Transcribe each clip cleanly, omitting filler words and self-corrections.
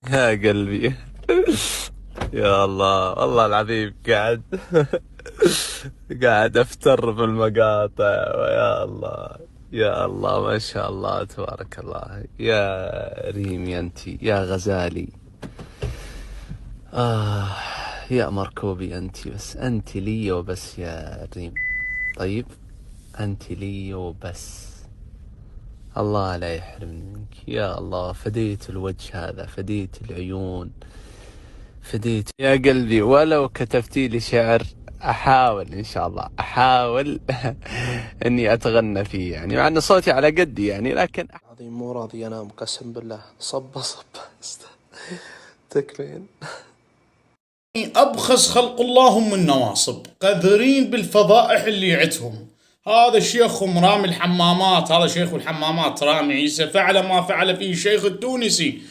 يا قلبي. يا الله والله العظيم قاعد افتر في المقاطع، ويا الله. يا الله ما شاء الله تبارك الله. يا ريمي انت يا غزالي. يا مركوبي انت، بس انت لي وبس يا ريم. طيب انت لي وبس. الله لا يحرمني منك. يا الله فديت الوجه هذا، فديت العيون، فديت يا قلبي. ولو كتبتي لي شعر احاول ان شاء الله، احاول اني اتغنى فيه يعني، مع ان صوتي على قدي يعني، لكن عظيم مو راضي انام قسم بالله. صب تكفين. أبخس خلق الله هم النواصب، قذرين بالفضائح اللي يعتهم. هذا شيخهم رامي الحمامات، هذا شيخ الحمامات رامي عيسى، فعل ما فعل فيه الشيخ التونسي.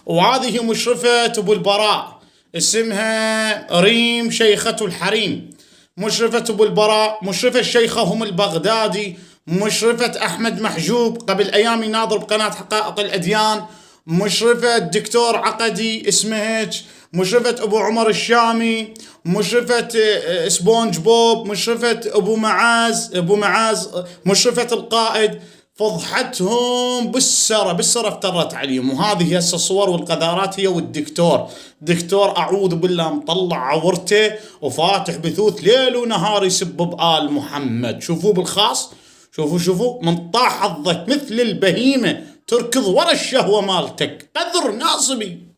وهذه مشرفة أبو البراء، اسمها ريم شيخة الحريم. مشرفة أبو البراء، مشرفة الشيخة البغدادي، مشرفة أحمد محجوب قبل أيام يناظر بقناة حقائق الأديان، مشرفة الدكتور عقدي اسمه هيك، مشرفة أبو عمر الشامي، مشرفة سبونج بوب، مشرفة أبو معاز، مشرفة القائد. فضحتهم بالسرة افترت عليهم. وهذه هسه الصور والقذارات هي والدكتور. دكتور أعوذ بالله مطلع عورته وفاتح بثوث ليل ونهار يسب بآل محمد. شوفوا بالخاص، شوفوا من طاح حظك مثل البهيمة تركض ورا الشهوة مالتك. قذر ناصبي.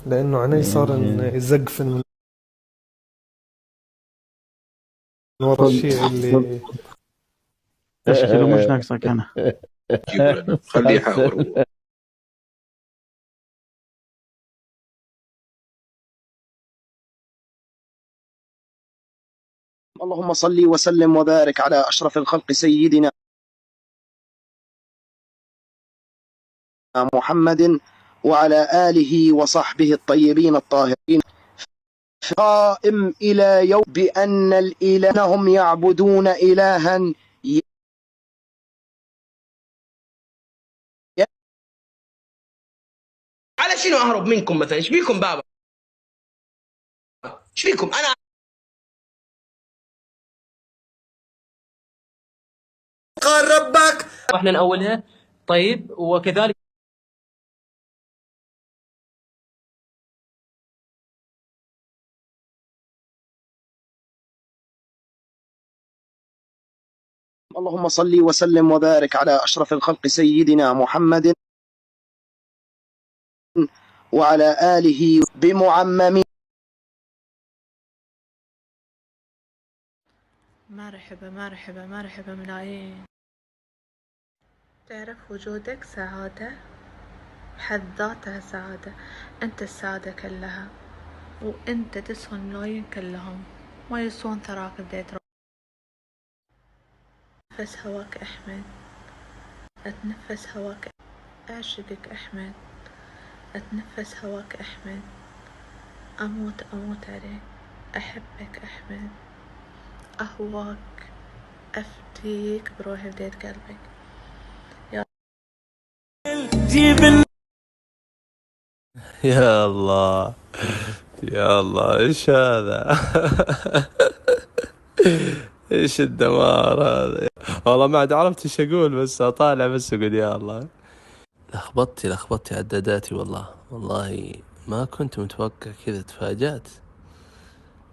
لأنه عيني صار يزقفن من ورا الشيء اللي تشكيله مش ناقصك أنا. خليه يحاور. اللهم صل وسلم وبارك على أشرف الخلق سيدنا محمد وعلى آله وصحبه الطيبين الطاهرين. قائم إلى يوم بأن الإله هم يعبدون إلها على شنو اهرب منكم مثلا؟ ايش فيكم بابا؟ ايش فيكم؟ انا قال ربك. احنا نأولها. طيب وكذلك اللهم صل وسلم وبارك على أشرف الخلق سيدنا محمد وعلى آله بمعممين. مرحبا ملايين. تعرف وجودك سعادة بحد ذاتها سعادة. انت السعادة كلها، وانت تسوى الملايين كلهم، ما يسوون ثراك بديت. أتنفس هواك أحمد، أتنفس هواك، أعشقك أحمد، أتنفس هواك أحمد، أموت عليك، أحبك أحمد، أهواك، أفديك بروحي بديت قلبك. يا الله يا الله ايش هذا؟ ايش الدمار هذا؟ والله ما عاد عرفت ايش اقول، بس اطالع بس اقول يا الله. لخبطتي عداداتي والله ما كنت متوقع كذا. تفاجأت.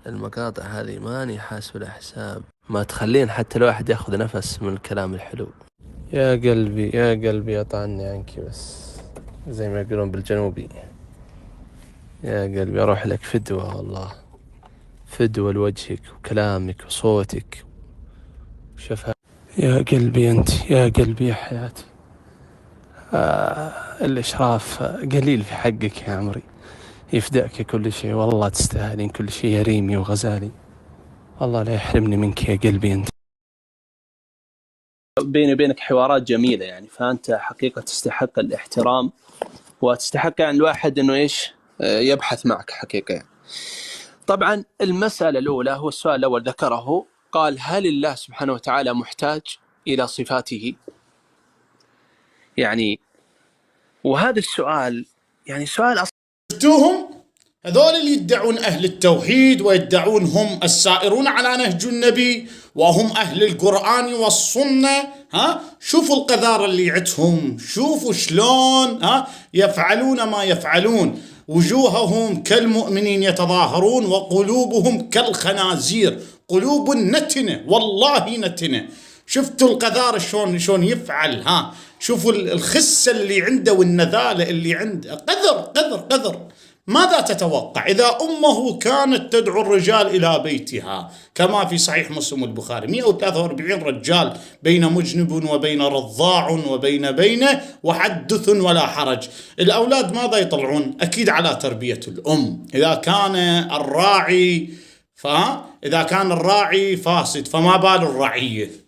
المقاطع هذه ماني حاسب لها حساب، ما تخلين حتى الواحد ياخذ نفس من الكلام الحلو. يا قلبي اطعني عنك بس، زي ما يقولون بالجنوبي. يا قلبي اروح لك فدوة، والله فدوة لوجهك وكلامك وصوتك وشفاء. يا قلبي انت، يا قلبي يا حياتي. الاشراف قليل في حقك يا عمري، يفدأك كل شيء، والله تستاهلين كل شيء يا ريمي وغزالي. الله لا يحرمني منك يا قلبي انت. بيني وبينك حوارات جميلة يعني، فأنت حقيقة تستحق الاحترام، وتستحق يعني الواحد انه ايش يبحث معك حقيقة يعني. طبعا المسألة الأولى، هو السؤال الأول ذكره، قال هل الله سبحانه وتعالى محتاج إلى صفاته؟ يعني وهذا السؤال يعني سؤال شفتوهم هذول اللي يدعون أهل التوحيد ويدعون هم السائرون على نهج النبي وهم أهل القرآن والسنة. شوفوا القذارة اللي عندهم، شوفوا شلون يفعلون ما يفعلون. وجوههم كالمؤمنين يتظاهرون وقلوبهم كالخنازير، قلوب نتنة والله نتنة. شفتوا القذارة شلون يفعل؟ شوفوا الخسة اللي عنده والنذالة اللي عنده. قذر. ماذا تتوقع إذا أمه كانت تدعو الرجال إلى بيتها كما في صحيح مسلم البخاري؟ 143 رجال بين مجنب وبين رضاع وبين وحدث ولا حرج. الأولاد ماذا يطلعون؟ أكيد على تربية الأم. إذا كان الراعي فاسد فما بال الرعية.